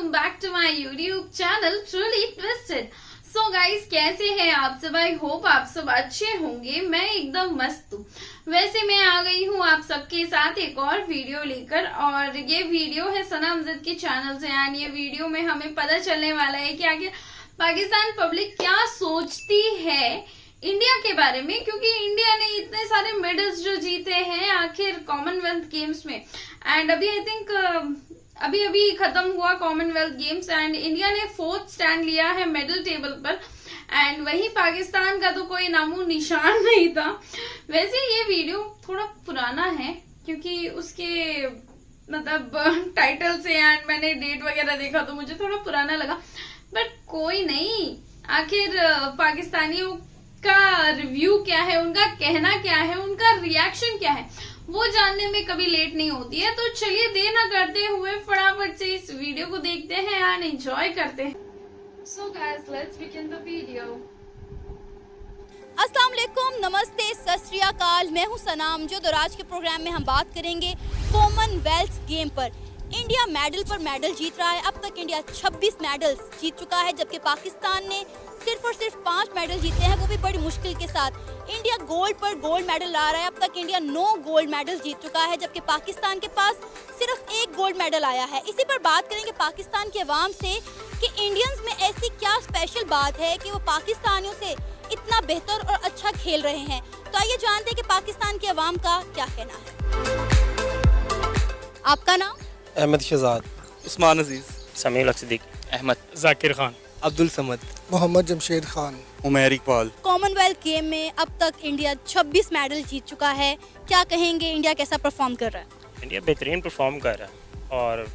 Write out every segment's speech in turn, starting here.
Welcome back to my YouTube channel Truly Twisted. So guys, कैसे हैं आप सब? आई होप आप सब अच्छे होंगे। मैं एकदम मस्त हूँ। वैसे मैं आ गई हूँ आप सबके साथ एक और वीडियो लेकर, और ये वीडियो है सना अमजद के चैनल से। एंड ये वीडियो में हमें पता चलने वाला है कि आखिर पाकिस्तान पब्लिक क्या सोचती है इंडिया के बारे में, क्योंकि इंडिया ने इतने सारे मेडल्स जो जीते हैं आखिर कॉमनवेल्थ गेम्स में। एंड अभी आई थिंक अभी खत्म हुआ कॉमनवेल्थ गेम्स एंड इंडिया ने 4th स्टैंड लिया है मेडल टेबल पर। एंड वही पाकिस्तान का तो कोई नामो निशान नहीं था। वैसे ये वीडियो थोड़ा पुराना है क्योंकि उसके मतलब टाइटल से एंड मैंने डेट वगैरह देखा तो मुझे थोड़ा पुराना लगा, बट कोई नहीं। आखिर पाकिस्तानियों का रिव्यू क्या है, उनका कहना क्या है, उनका रिएक्शन क्या है, वो जानने में कभी लेट नहीं होती है। तो चलिए देर न करते हुए फटाफट से इस वीडियो को देखते हैं एंड एंजॉय करते हैं। So guys, let's begin the video. अस्सलाम वालेकुम, नमस्ते, सत श्री अकाल। मैं हूं सनाम। जो आज के प्रोग्राम में हम बात करेंगे कॉमनवेल्थ गेम पर। इंडिया मेडल पर मेडल जीत रहा है। अब तक इंडिया 26 मेडल्स जीत चुका है, जबकि पाकिस्तान ने सिर्फ और सिर्फ 5 मेडल जीते हैं, वो भी बड़ी मुश्किल के साथ। इंडिया गोल्ड पर गोल्ड मेडल ला रहा है। अब तक इंडिया 9 गोल्ड मेडल जीत चुका है, जबकि पाकिस्तान के पास सिर्फ 1 गोल्ड मेडल आया है। इसी पर बात करेंगे पाकिस्तान के अवाम से कि इंडियंस में ऐसी क्या स्पेशल बात है कि वो पाकिस्तानियों से इतना बेहतर और अच्छा खेल रहे हैं। तो आइए जानते हैं कि पाकिस्तान के अवाम का क्या कहना है। आपका नाम? अहमद शहजाद, उस्मान अजीज, समीर अक्सदिक, अहमद, जाकिर खान, अब्दुल समद, मोहम्मद जमशेद खान, उमैर इकबाल। कॉमनवेल्थ गेम में अब तक इंडिया 26 मेडल जीत चुका है। क्या कहेंगे, इंडिया कैसा परफॉर्म कर रहा है? इंडिया बेहतरीन परफॉर्म कर रहा है और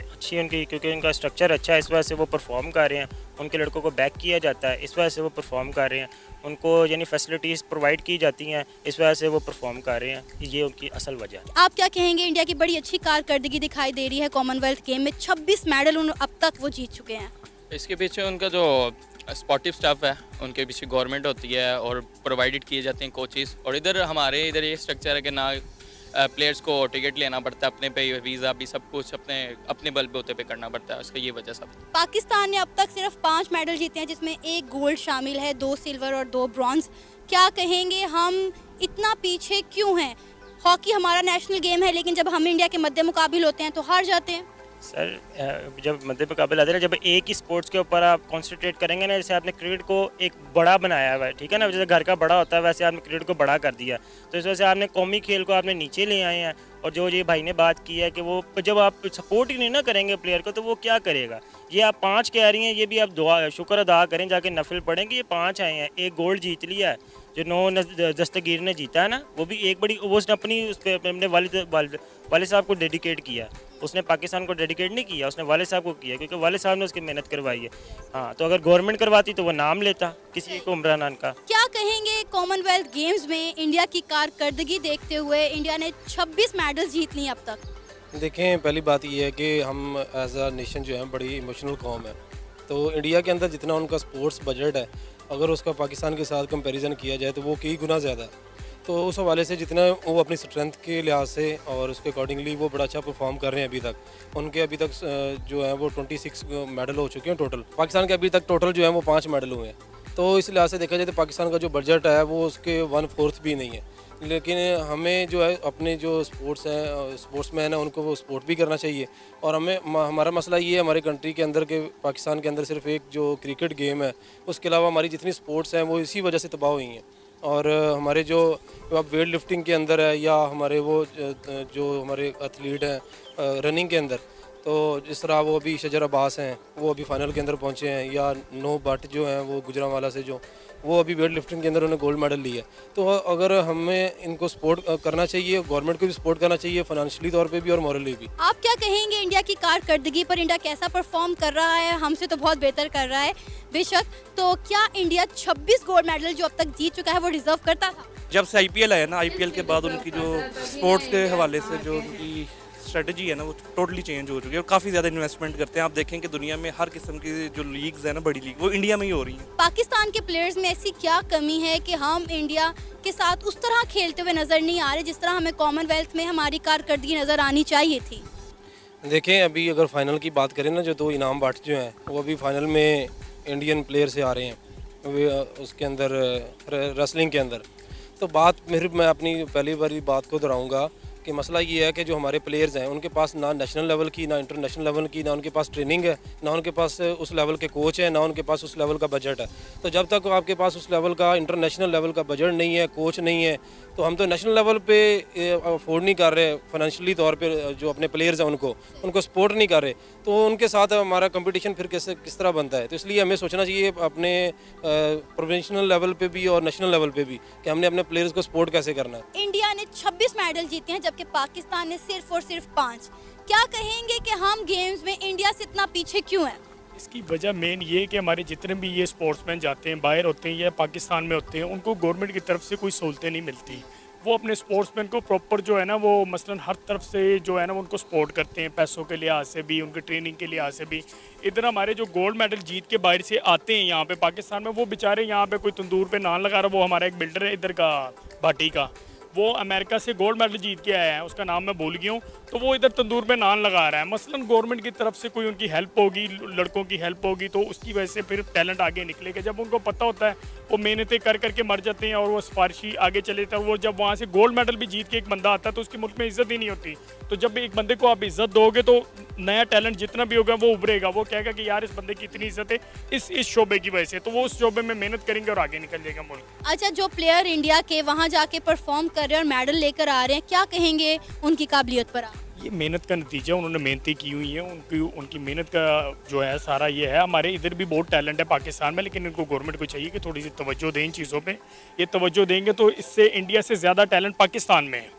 अच्छी उनकी, क्योंकि उनका स्ट्रक्चर अच्छा है, इस वजह से वो परफॉर्म कर रहे हैं। उनके लड़कों को बैक किया जाता है, इस वजह से वो परफॉर्म कर रहे हैं। उनको यानी फैसिलिटीज़ प्रोवाइड की जाती हैं, इस वजह से वो परफॉर्म कर रहे हैं। ये उनकी असल वजह है। आप क्या कहेंगे, इंडिया की बड़ी अच्छी कारकर्दगी दिखाई दे रही है कॉमनवेल्थ गेम में। 26 मेडल अब तक वो जीत चुके हैं। इसके पीछे उनका जो स्पोर्टिव स्टाफ है, उनके पीछे गवर्नमेंट होती है और प्रोवाइडेड किए जाते हैं कोचेस। और इधर हमारे इधर ये स्ट्रक्चर है कि ना प्लेयर्स को टिकट लेना पड़ता है, अपने पे वीज़ा भी सब कुछ अपने बलबूते पे करना पड़ता है। उसका ये वजह सब। पाकिस्तान ने अब तक सिर्फ 5 मेडल जीते हैं, जिसमें 1 गोल्ड शामिल है, 2 सिल्वर और 2 ब्रॉन्ज। क्या कहेंगे, हम इतना पीछे क्यों हैं? हॉकी हमारा नेशनल गेम है, लेकिन जब हम इंडिया के मद्दे मुकाबिल होते हैं तो हार जाते हैं। सर, जब मध्य मुकाबले आते हैं, जब एक ही स्पोर्ट्स के ऊपर आप कॉन्सेंट्रेट करेंगे ना, जैसे आपने क्रिकेट को एक बड़ा बनाया हुआ है, ठीक है ना, जैसे घर का बड़ा होता है वैसे आपने क्रिकेट को बड़ा कर दिया। तो इस वजह से आपने कौमी खेल को आपने नीचे ले आए हैं। और जो ये भाई ने बात की है कि वो जब आप सपोर्ट ही नहीं ना करेंगे प्लेयर को तो वो क्या करेगा। ये आप 5 कह रही हैं, ये भी आप दुआ शुक्र अदा करें, जाके नफिल पढ़ें कि ये 5 आए हैं। 1 गोल्ड जीत लिया है, जो 9 दस्तगीर ने जीता है ना, वो भी एक बड़ी, वो उसने अपनी उस पर अपने वालिद साहब को डेडिकेट किया। उसने पाकिस्तान को डेडिकेट नहीं किया, उसने वालिद साहब को किया, क्योंकि वालिद साहब ने उसकी मेहनत करवाई है। हाँ, तो अगर गवर्नमेंट करवाती तो वो नाम लेता किसी को, इमरान का। क्या कहेंगे, कॉमनवेल्थ गेम्स में इंडिया की कारकर्दगी देखते हुए इंडिया ने 26 मेडल जीत लिए अब तक। देखें, पहली बात ये है कि हम एज अ नेशन जो है बड़ी इमोशनल कौम है। तो इंडिया के अंदर जितना उनका स्पोर्ट्स बजट है, अगर उसका पाकिस्तान के साथ कंपैरिजन किया जाए तो वो कई गुना ज़्यादा है। तो उस हवाले से जितना वो अपनी स्ट्रेंथ के लिहाज से और उसके अकॉर्डिंगली वो बड़ा अच्छा परफॉर्म कर रहे हैं। अभी तक उनके अभी तक जो है वो 26 मेडल हो चुके हैं टोटल। पाकिस्तान के अभी तक टोटल जो है वो 5 मेडल हुए हैं। तो इस लिहाज से देखा जाए तो पाकिस्तान का जो बजट है वो उसके 1/4 भी नहीं है। लेकिन हमें जो है अपने जो स्पोर्ट्समैन है उनको वो सपोर्ट भी करना चाहिए। और हमारा मसला ये है हमारे कंट्री के अंदर के पाकिस्तान के अंदर सिर्फ एक जो क्रिकेट गेम है, उसके अलावा हमारी जितनी स्पोर्ट्स हैं वो इसी वजह से तबाह हुई हैं। और हमारे जो अब वेट लिफ्टिंग के अंदर है, या हमारे वो जो हमारे एथलीट हैं रनिंग के अंदर, तो जिस तरह वो अभी शजर अब्बास हैं, वो अभी फाइनल के अंदर पहुंचे हैं, या नो भट्ट जो हैं वो गुजरांवाला से, जो वो अभी वेट लिफ्टिंग के अंदर उन्होंने गोल्ड मेडल लिया। तो अगर हमें इनको सपोर्ट करना चाहिए, गवर्नमेंट को भी सपोर्ट करना चाहिए, फाइनेंशियली तौर पे भी और मॉरली भी। आप क्या कहेंगे, इंडिया की कारकर्दगी पर इंडिया कैसा परफॉर्म कर रहा है? हमसे तो बहुत बेहतर कर रहा है बेशक। तो क्या इंडिया 26 गोल्ड मेडल जो अब तक जीत चुका है वो डिजर्व करता था? जब से IPL आया ना, IPL के बाद उनकी जो स्पोर्ट्स के हवाले से जो उनकी स्ट्रेटजी है ना वो टोटली चेंज हो चुकी है और काफ़ी ज़्यादा इन्वेस्टमेंट करते हैं। आप देखें कि दुनिया में हर किस्म की जो लीग्स है ना, बड़ी लीग, वो इंडिया में ही हो रही हैं। पाकिस्तान के प्लेयर्स में ऐसी क्या कमी है कि हम इंडिया के साथ उस तरह खेलते हुए नज़र नहीं आ रहे जिस तरह हमें कॉमनवेल्थ में हमारी कारकर्दगी नज़र आनी चाहिए थी? देखें अभी अगर फाइनल की बात करें ना, जो 2 इनाम बाट जो हैं वो अभी फाइनल में इंडियन प्लेयर से आ रहे हैं, वे उसके अंदर रेसलिंग के अंदर। तो बात मैं अपनी पहली बारी बात को दोहराऊंगा कि मसला ये है कि जो हमारे प्लेयर्स हैं उनके पास ना नेशनल लेवल की, ना इंटरनेशनल लेवल की, ना उनके पास ट्रेनिंग है, ना उनके पास उस लेवल के कोच हैं, ना उनके पास उस लेवल का बजट है। तो जब तक आपके पास उस लेवल का इंटरनेशनल लेवल का बजट नहीं है, कोच नहीं है, तो हम तो नेशनल लेवल पे अफोर्ड नहीं कर रहे फाइनेंशियली तौर पे, जो अपने प्लेयर्स हैं उनको सपोर्ट नहीं कर रहे, तो उनके साथ हमारा कंपटीशन फिर किस तरह बनता है। तो इसलिए हमें सोचना चाहिए अपने प्रोफेशनल लेवल पे भी और नेशनल लेवल पे भी कि हमने अपने प्लेयर्स को सपोर्ट कैसे करना है। इंडिया ने 26 मेडल जीते हैं जबकि पाकिस्तान ने सिर्फ और सिर्फ 5। क्या कहेंगे कि हम गेम्स में इंडिया से इतना पीछे क्यों हैं? इसकी वजह मेन ये है कि हमारे जितने भी ये स्पोर्ट्समैन जाते हैं, बाहर होते हैं या पाकिस्तान में होते हैं, उनको गवर्नमेंट की तरफ से कोई सहूलतें नहीं मिलती। वो अपने स्पोर्ट्समैन को प्रॉपर जो है ना, वो मसलन हर तरफ से जो है ना उनको सपोर्ट करते हैं, पैसों के लिहाज से भी, उनकी ट्रेनिंग के लिहाज से भी। इधर हमारे जो गोल्ड मेडल जीत के बाहर से आते हैं यहाँ पे पाकिस्तान में, वो बेचारे यहाँ पे कोई तंदूर पे नान लगा रहा। वो हमारा एक बिल्डर है इधर का भाटी का, वो अमेरिका से गोल्ड मेडल जीत के आया है, उसका नाम मैं भूल गया हूँ, तो वो इधर तंदूर पे नान लगा रहा है। मसलन गवर्नमेंट की तरफ से कोई उनकी हेल्प होगी, लड़कों की हेल्प होगी, तो उसकी वजह से फिर टैलेंट आगे निकलेगा। जब उनको पता होता है, वो मेहनतें कर करके मर जाते हैं और वो सिफारिशी आगे चले जाते हैं। वो जब वहाँ से गोल्ड मेडल भी जीत के एक बंदा आता है तो उसके मुल्क में इज्जत ही नहीं होती। तो जब एक बंदे को आप इज्जत दोगे तो नया टैलेंट जितना भी होगा वो उभरेगा, वो कहेगा कि यार इस बंदे की इतनी इज्जत है इस शोबे की वजह से, तो वो उस शोबे में मेहनत करेंगे और आगे निकल जाएगा मुल्क। अच्छा, जो प्लेयर इंडिया के वहाँ जाके परफॉर्म कर रहे हैं और मेडल लेकर आ रहे हैं, क्या कहेंगे उनकी काबिलियत पर आप? ये मेहनत का नतीजा, उन्होंने मेहनतें की हुई हैं, उनकी मेहनत का जो है सारा ये है। हमारे इधर भी बहुत टैलेंट है पाकिस्तान में, लेकिन इनको गवर्नमेंट को चाहिए कि थोड़ी सी तवज्जो दें इन चीज़ों पे। ये तवज्जो देंगे तो इससे इंडिया से ज़्यादा टैलेंट पाकिस्तान में है,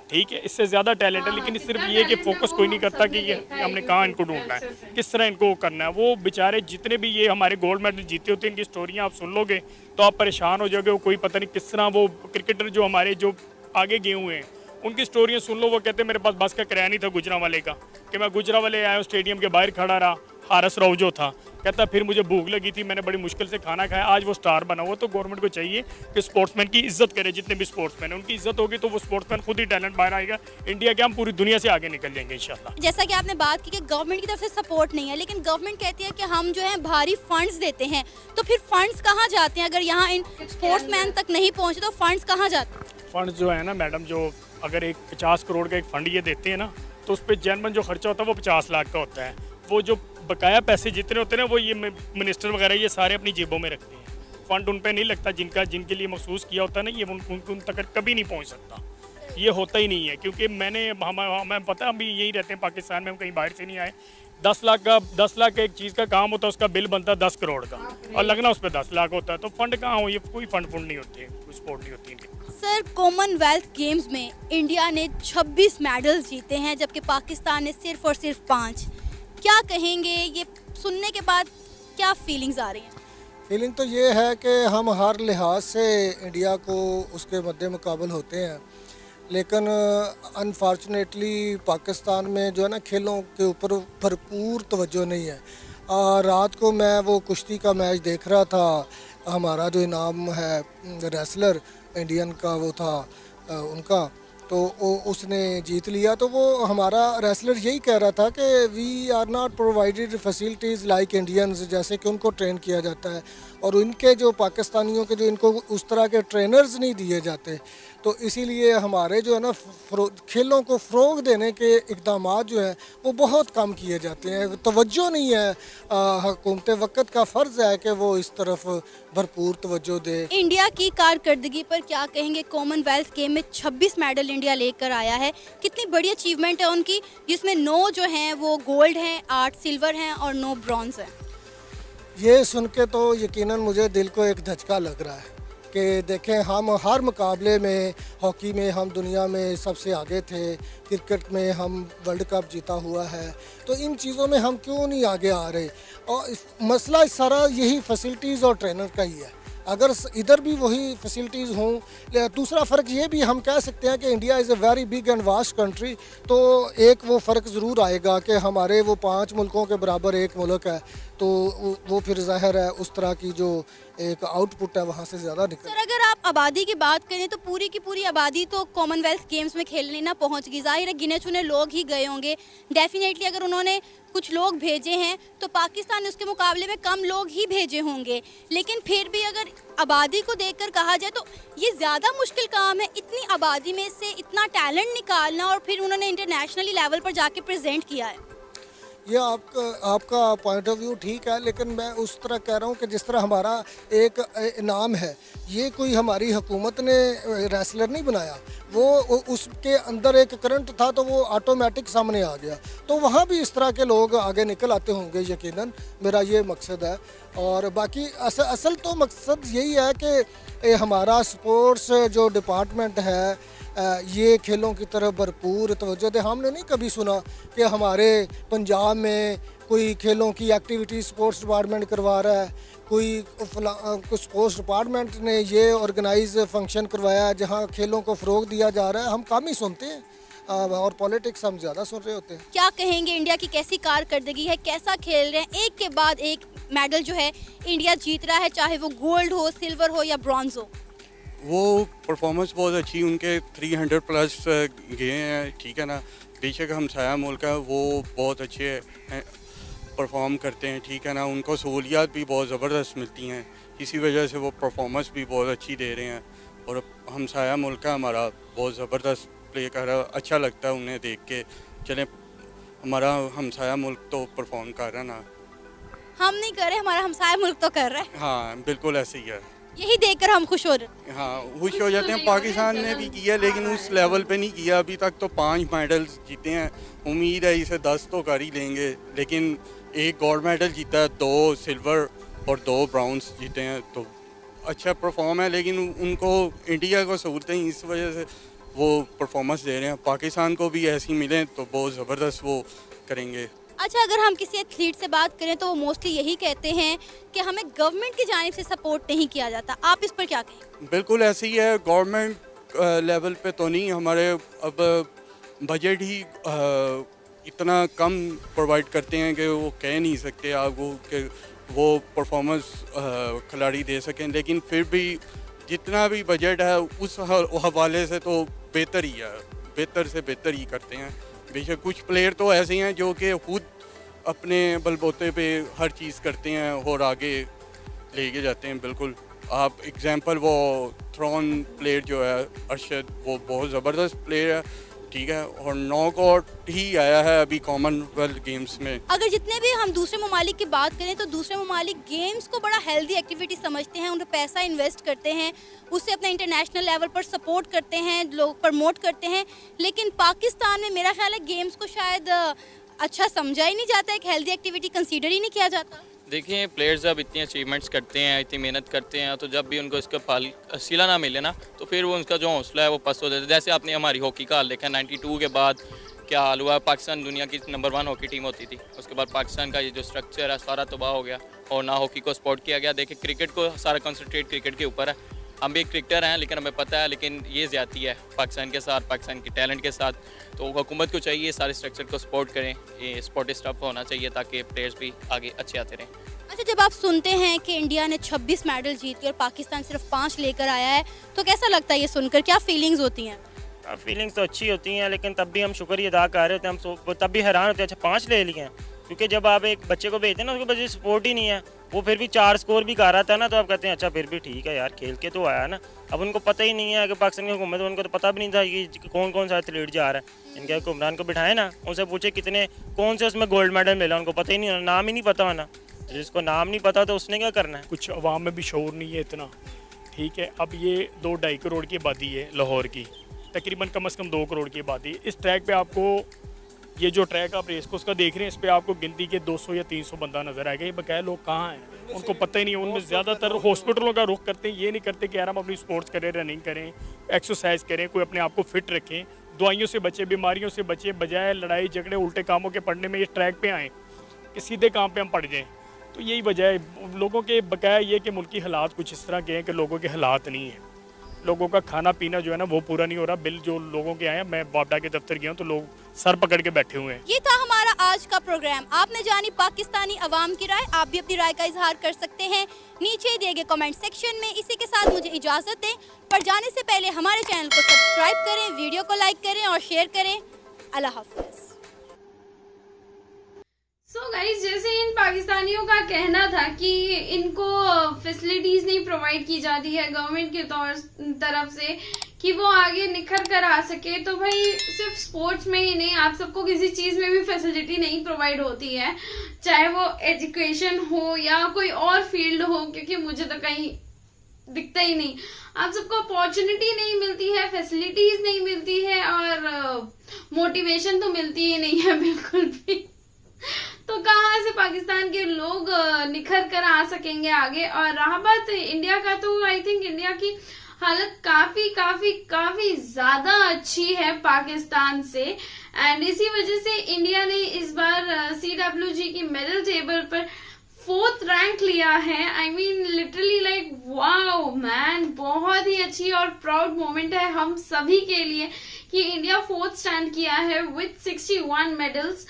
ठीक है, इससे ज़्यादा टैलेंट है। लेकिन सिर्फ ये कि फोकस कोई नहीं करता कि ये हमने कहाँ इनको ढूंढना है, किस तरह इनको करना है। वो बेचारे जितने भी ये हमारे गोल्ड मेडल जीते होते हैं, इनकी स्टोरियाँ आप सुन लोगे तो आप परेशान हो जाओगे। वो कोई पता नहीं किस तरह वो क्रिकेटर जो हमारे जो आगे गए हुए हैं, उनकी स्टोरियाँ सुन लो। वो कहते हैं मेरे पास बस का किराया नहीं था गुजरांवाले का, कि मैं गुजरांवाले आया, स्टेडियम के बाहर खड़ा रहा। हारस राव जो था, कहता फिर मुझे भूख लगी थी, मैंने बड़ी मुश्किल से खाना खाया, आज वो स्टार बना हुआ। तो गवर्नमेंट को चाहिए कि स्पोर्ट्समैन की इज्जत करे, जितने भी स्पोर्ट्समैन हैं उनकी इज्जत होगी तो वो स्पोर्ट्समैन खुद ही टैलेंट बाहर आएगा। इंडिया के हम पूरी दुनिया से आगे निकल जाएंगे इंशाल्लाह। जैसा कि आपने बात की कि गवर्नमेंट की तरफ से सपोर्ट नहीं है, लेकिन गवर्नमेंट कहती है कि हम जो है भारी फंड्स देते हैं, तो फिर फंड्स कहाँ जाते हैं? अगर यहाँ इन स्पोर्ट्समैन तक नहीं पहुँचे तो फंड्स कहाँ जाते हैं? फंड जो है ना मैडम, जो अगर एक 50 करोड़ का एक फंड ये देते हैं ना, तो उस पर जनमन जो खर्चा होता है वो 50 लाख का होता है। वो जो बकाया पैसे जितने होते हैं ना, वो ये मिनिस्टर वगैरह ये सारे अपनी जेबों में रखते हैं। फंड उन पे नहीं लगता, जिनके लिए महसूस किया होता है ना, ये उन तक कभी नहीं पहुंच सकता। ये होता ही नहीं है, क्योंकि हमें पता, हम भी यही रहते हैं पाकिस्तान में, हम कहीं बाहर से नहीं आए। 10 लाख का एक चीज़ का काम होता है, उसका बिल बनता है 10 करोड़ का, और लगना उस पर 10 लाख होता है। तो फंड कहाँ हो, ये कोई फंड नहीं होती है, कोई सपोर्ट नहीं होती इनकी। सर, कॉमनवेल्थ गेम्स में इंडिया ने 26 मेडल्स जीते हैं जबकि पाकिस्तान ने सिर्फ और सिर्फ 5। क्या कहेंगे? ये सुनने के बाद क्या फीलिंग्स आ रही हैं? फीलिंग तो ये है कि हम हर लिहाज से इंडिया को उसके मद्दे मुकाबल होते हैं, लेकिन अनफॉर्चुनेटली पाकिस्तान में जो है ना खेलों के ऊपर भरपूर तवज्जो नहीं है। रात को मैं वो कुश्ती का मैच देख रहा था, हमारा जो इनाम है रेसलर इंडियन का वो था उनका, तो उसने जीत लिया। तो वो हमारा रेसलर यही कह रहा था कि we are not provided facilities like Indians, जैसे कि उनको ट्रेन किया जाता है, और इनके जो पाकिस्तानियों के जो इनको उस तरह के ट्रेनर्स नहीं दिए जाते। तो इसीलिए हमारे जो है ना खेलों को फ़रोग देने के इक़दाम जो हैं वो बहुत कम किए जाते हैं, तवज्जो नहीं है। हुकूमत वक़्त का फ़र्ज़ है कि वो इस तरफ भरपूर तवज्जो दे। इंडिया की कारकर्दगी पर क्या कहेंगे? कॉमनवेल्थ गेम में 26 मेडल इंडिया लेकर आया है, कितनी बड़ी अचीवमेंट है उनकी, जिसमें 9 जो हैं वो गोल्ड हैं, 8 सिल्वर हैं और 9 ब्रॉन्ज हैं। ये सुन के तो यकीनन मुझे दिल को एक धचका लग रहा है कि देखें, हम हर मुकाबले में, हॉकी में हम दुनिया में सबसे आगे थे, क्रिकेट में हम वर्ल्ड कप जीता हुआ है, तो इन चीज़ों में हम क्यों नहीं आगे आ रहे? और मसला सारा यही फैसिलिटीज़ और ट्रेनर का ही है। अगर इधर भी वही फैसिलिटीज़ हों। दूसरा फ़र्क ये भी हम कह सकते हैं कि India is a very big and vast country, तो एक वो फ़र्क ज़रूर आएगा कि हमारे वो 5 मुल्कों के बराबर एक मुल्क है, तो वो फिर ज़ाहिर है उस तरह की जो एक आउटपुट है वहाँ से ज़्यादा निकल। सर अगर आप आबादी की बात करें तो पूरी की पूरी आबादी तो कॉमनवेल्थ गेम्स में खेलने ना पहुंच गई। जाहिर है गिने चुने लोग ही गए होंगे। डेफिनेटली अगर उन्होंने कुछ लोग भेजे हैं तो पाकिस्तान ने उसके मुकाबले में कम लोग ही भेजे होंगे, लेकिन फिर भी अगर आबादी को देखकर कहा जाए तो ये ज़्यादा मुश्किल काम है इतनी आबादी में से इतना टैलेंट निकालना, और फिर उन्होंने इंटरनेशनली लेवल पर जाके प्रेजेंट किया है। ये आपका पॉइंट ऑफ व्यू ठीक है, लेकिन मैं उस तरह कह रहा हूँ कि जिस तरह हमारा एक इनाम है, ये कोई हमारी हुकूमत ने रेसलर नहीं बनाया, वो उसके अंदर एक करंट था तो वो ऑटोमेटिक सामने आ गया, तो वहाँ भी इस तरह के लोग आगे निकल आते होंगे यकीनन, मेरा ये मकसद है। और बाकी असल तो मकसद यही है कि हमारा स्पोर्ट्स जो डिपार्टमेंट है ये खेलों की तरफ भरपूर तवज्जो दे। हमने नहीं कभी सुना कि हमारे पंजाब में कोई खेलों की एक्टिविटी स्पोर्ट्स डिपार्टमेंट करवा रहा है, कोई स्पोर्ट्स डिपार्टमेंट ने ये ऑर्गेनाइज फंक्शन करवाया जहां खेलों को फ़रोग दिया जा रहा है। हम कम ही सुनते हैं और पॉलिटिक्स हम ज़्यादा सुन रहे होते हैं। क्या कहेंगे इंडिया की कैसी कारकर्दगी है, कैसा खेल रहे हैं, एक के बाद एक मेडल जो है इंडिया जीत रहा है, चाहे वो गोल्ड हो, सिल्वर हो या ब्रॉन्ज हो? वो परफॉर्मेंस बहुत अच्छी उनके 300 प्लस गए हैं, ठीक है ना। बेशक हमसाया मुल्क है, वो बहुत अच्छे परफॉर्म करते हैं, ठीक है ना। उनको सहूलियात भी बहुत ज़बरदस्त मिलती हैं, इसी वजह से वो परफॉर्मेंस भी बहुत अच्छी दे रहे हैं। और हमसाया मुल्क है हमारा, बहुत ज़बरदस्त प्ले कर रहा है, अच्छा लगता है उन्हें देख के। चले हमारा हमसाया मुल्क तो परफॉर्म कर रहा है ना, हम नहीं कर रहे, हमारा हमसाया मुल्क तो कर रहा है। हाँ बिल्कुल ऐसे ही है, यही देखकर हम खुश हो रहे हैं। हाँ खुश हो जाते हैं। पाकिस्तान ने भी किया लेकिन उस लेवल पे नहीं किया, अभी तक तो 5 मेडल्स जीते हैं, उम्मीद है इसे 10 तो कर ही लेंगे। लेकिन एक गोल्ड मेडल जीता है, 2 सिल्वर और 2 ब्राउन्स जीते हैं, तो अच्छा परफॉर्म है। लेकिन उनको इंडिया को सहूलतें इस वजह से वो परफॉर्मेंस दे रहे हैं, पाकिस्तान को भी ऐसी मिलें तो बहुत ज़बरदस्त वो करेंगे। अच्छा, अगर हम किसी एथलीट से बात करें तो वो मोस्टली यही कहते हैं कि हमें गवर्नमेंट की जानिब से सपोर्ट नहीं किया जाता, आप इस पर क्या कहें? बिल्कुल ऐसे ही है, गवर्नमेंट लेवल पे तो नहीं, हमारे अब बजट ही इतना कम प्रोवाइड करते हैं कि वो कह नहीं सकते आपको कि वो परफॉर्मेंस खिलाड़ी दे सकें। लेकिन फिर भी जितना भी बजट है उस हवाले से तो बेहतर ही है, बेहतर से बेहतर ही करते हैं। बेशक कुछ प्लेयर तो ऐसे हैं जो कि खुद अपने बलबूते पे हर चीज़ करते हैं और आगे लेके जाते हैं। बिल्कुल आप एग्जांपल वो थ्रोन प्लेयर जो है अरशद, वो बहुत ज़बरदस्त प्लेयर है, ठीक है, और नॉकआउट ही आया है अभी कॉमनवेल्थ गेम्स में। अगर जितने भी हम दूसरे ममालिक की बात करें तो दूसरे ममालिक गेम्स को बड़ा हेल्दी एक्टिविटी समझते हैं, उन पर पैसा इन्वेस्ट करते हैं, उससे अपने इंटरनेशनल लेवल पर सपोर्ट करते हैं, लोग प्रमोट करते हैं। लेकिन पाकिस्तान में मेरा ख्याल है गेम्स को शायद अच्छा समझा ही नहीं जाता, एक हेल्दी एक्टिविटी कंसीडर ही नहीं किया जाता। देखिए प्लेयर्स जब इतनी अचीवमेंट्स करते हैं, इतनी मेहनत करते हैं, तो जब भी उनको इसका फल सिला ना मिले ना, तो फिर वो उनका जो हौसला है वो पस्त हो जाता है। जैसे आपने हमारी हॉकी का हाल देखा, 92 के बाद क्या हाल हुआ। पाकिस्तान दुनिया की नंबर 1 हॉकी टीम होती थी, उसके बाद पाकिस्तान का ये जो स्ट्रक्चर है सारा तबाह हो गया और ना हॉकी को सपोर्ट किया गया। देखिए क्रिकेट को सारा कंसंट्रेट क्रिकेट के ऊपर है, हम भी एक क्रिकेटर हैं लेकिन हमें पता है, लेकिन ये ज़्यादती है पाकिस्तान के साथ, पाकिस्तान के टैलेंट के साथ। तो हुकूमत को चाहिए सारे स्ट्रक्चर को सपोर्ट करें, ये स्पोर्टिव स्टफ होना चाहिए ताकि प्लेयर्स भी आगे अच्छे आते रहें। अच्छा, जब आप सुनते हैं कि इंडिया ने 26 मेडल जीत के और पाकिस्तान सिर्फ 5 लेकर आया है, तो कैसा लगता है ये सुनकर, क्या फीलिंग्स होती हैं? फीलिंग्स तो अच्छी होती हैं, लेकिन तब भी हम शुक्रिया अदा कर रहे होते हैं, हम तब भी हैरान होते हैं, अच्छा 5 ले लिए हैं। क्योंकि जब आप एक बच्चे को भेजते हैं ना, उसके बच्चे सपोर्ट ही नहीं है, वो फिर भी 4 स्कोर भी कर रहा था ना, तो आप कहते हैं अच्छा फिर भी ठीक है यार, खेल के तो आया ना। अब उनको पता ही नहीं है कि पाकिस्तान की हुकूमत, उनको तो पता भी नहीं था कि कौन कौन सा एथलीट जा रहा है। इनके हुक्मरान को बिठाए ना, उनसे पूछे कितने कौन से उसमें गोल्ड मेडल मिला, उनको पता ही नहीं, नाम ही नहीं पता होना। जिसको नाम नहीं पता तो उसने क्या करना है? कुछ अवाम में भी शऊर नहीं है इतना, ठीक है। अब ये 2-2.5 करोड़ की आबादी है लाहौर की, तकरीबन कम से कम 2 करोड़ की आबादी। इस ट्रैक पे आपको ये जो ट्रैक आप रेस कोर्स का देख रहे हैं, इस पे आपको गिनती के 200 या 300 बंदा नजर आएगा। ये बकाया लोग कहाँ हैं उनको पता ही नहीं है। उनमें ज़्यादातर हॉस्पिटलों का रुख करते हैं, ये नहीं करते कि यार हम अपनी स्पोर्ट्स करें, रनिंग करें, एक्सरसाइज करें, कोई अपने आप को फिट रखें, दवाइयों से बचे, बीमारियों से बचे, बजाय लड़ाई झगड़े उल्टे कामों के पढ़ने में इस ट्रैक पे आएँ कि सीधे काम पे हम पड़ जाएँ। तो यही वजह है लोगों के। बकाया ये कि मुल्की हालात कुछ इस तरह के हैं कि लोगों के हालात नहीं हैं, लोगों का खाना पीना जो है ना वो पूरा नहीं हो रहा। बिल जो लोगों के आए हैं, मैं बाबडा के दफ्तर गया हूँ तो लोग सर पकड़ के बैठे हुए हैं। ये था हमारा आज का प्रोग्राम। आपने जानी पाकिस्तानी अवाम की राय, आप भी अपनी राय का इजहार कर सकते हैं नीचे दिए गए कमेंट सेक्शन में। इसी के साथ मुझे इजाजत दें, पर जाने से पहले हमारे चैनल को सब्सक्राइब करें, वीडियो को लाइक करें और शेयर करें। अल्लाह हाफिज़। सो गाइस, जैसे इन पाकिस्तानियों का कहना था कि इनको फैसिलिटीज नहीं प्रोवाइड की जाती है गवर्नमेंट के तरफ से कि वो आगे निखर कर आ सके, तो भाई सिर्फ स्पोर्ट्स में ही नहीं, आप सबको किसी चीज में भी फैसिलिटी नहीं प्रोवाइड होती है, चाहे वो एजुकेशन हो या कोई और फील्ड हो, क्योंकि मुझे तो कहीं दिखता ही नहीं। आप सबको अपॉर्चुनिटी नहीं मिलती है, फैसिलिटीज नहीं मिलती है और मोटिवेशन तो मिलती ही नहीं है बिल्कुल भी। तो कहाँ से पाकिस्तान के लोग निखर कर आ सकेंगे आगे। और रहा बात इंडिया का, तो आई थिंक इंडिया की हालत काफी काफी काफी ज्यादा अच्छी है पाकिस्तान से, एंड इसी वजह से इंडिया ने इस बार CWG की मेडल टेबल पर 4th रैंक लिया है। I mean literally like wow man, बहुत ही अच्छी और प्राउड मोमेंट है हम सभी के लिए कि इंडिया 4th स्टैंड किया है विथ 61 मेडल्स,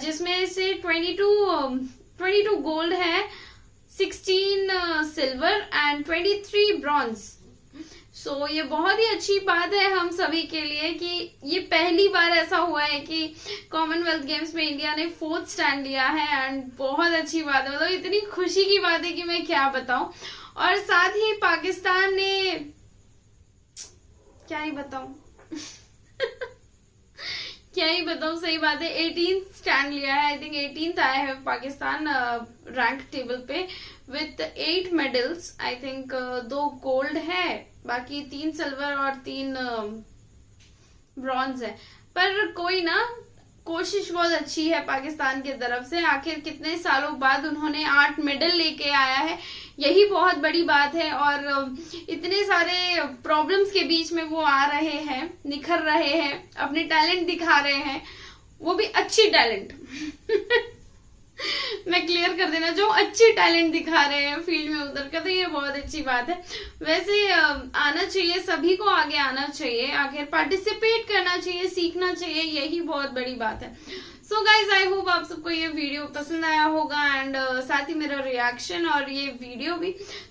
जिसमें से 22 गोल्ड है, 16 सिल्वर एंड 23 ब्रॉन्ज। सो ये बहुत ही अच्छी बात है हम सभी के लिए कि ये पहली बार ऐसा हुआ है कि कॉमनवेल्थ गेम्स में इंडिया ने 4th स्टैंड लिया है, एंड बहुत अच्छी बात है। मतलब इतनी खुशी की बात है कि मैं क्या बताऊं। और साथ ही पाकिस्तान ने क्या ही बताऊं क्या ही बताऊं, सही बात है 18th स्टैंड लिया है। आई थिंक 18th आया है पाकिस्तान रैंक टेबल पे with 8 medals. I think 2 gold है, बाकी 3 सिल्वर और 3 ब्रॉन्ज है। पर कोई ना, कोशिश बहुत अच्छी है पाकिस्तान की तरफ से। आखिर कितने सालों बाद उन्होंने 8 मेडल लेके आया है, यही बहुत बड़ी बात है। और इतने सारे प्रॉब्लम्स के बीच में वो आ रहे हैं, निखर रहे हैं, अपने टैलेंट दिखा रहे हैं, वो भी अच्छी टैलेंट मैं क्लियर कर देना, जो अच्छी टैलेंट दिखा रहे हैं फील्ड में उतर कर, तो ये बहुत अच्छी बात है। वैसे आना चाहिए, सभी को आगे आना चाहिए, आखिर पार्टिसिपेट करना चाहिए, सीखना चाहिए, यही बहुत बड़ी बात है। सो गाइज, आई होप आप सबको ये वीडियो पसंद आया होगा, एंड साथ ही मेरा रिएक्शन और ये वीडियो भी।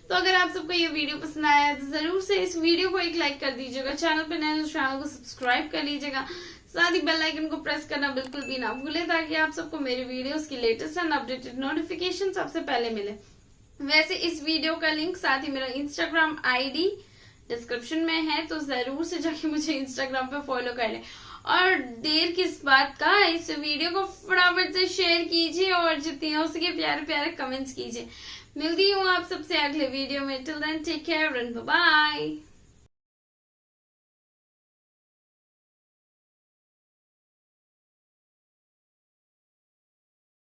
तो अगर आप सबको ये वीडियो पसंद आया है तो जरूर से इस वीडियो को एक लाइक कर दीजिएगा, चैनल पे नए तो चैनल को सब्सक्राइब कर लीजिएगा, साथ ही बेल आइकन को प्रेस करना बिल्कुल भी ना भूलें, ताकि आप सबको मेरी वीडियोस की लेटेस्ट एंड अपडेटेड नोटिफिकेशन सबसे पहले मिले। वैसे इस वीडियो का लिंक साथ ही मेरा इंस्टाग्राम ID डिस्क्रिप्शन में है, तो जरूर से जाके मुझे इंस्टाग्राम पे फॉलो कर लें। और देर किस बात का, इस वीडियो को फटाफट से शेयर कीजिए और जितनी हो सके प्यारे प्यारे कमेंट्स कीजिए। मिलती हूँ आप सबसे अगले वीडियो में। Till then take care and bye bye.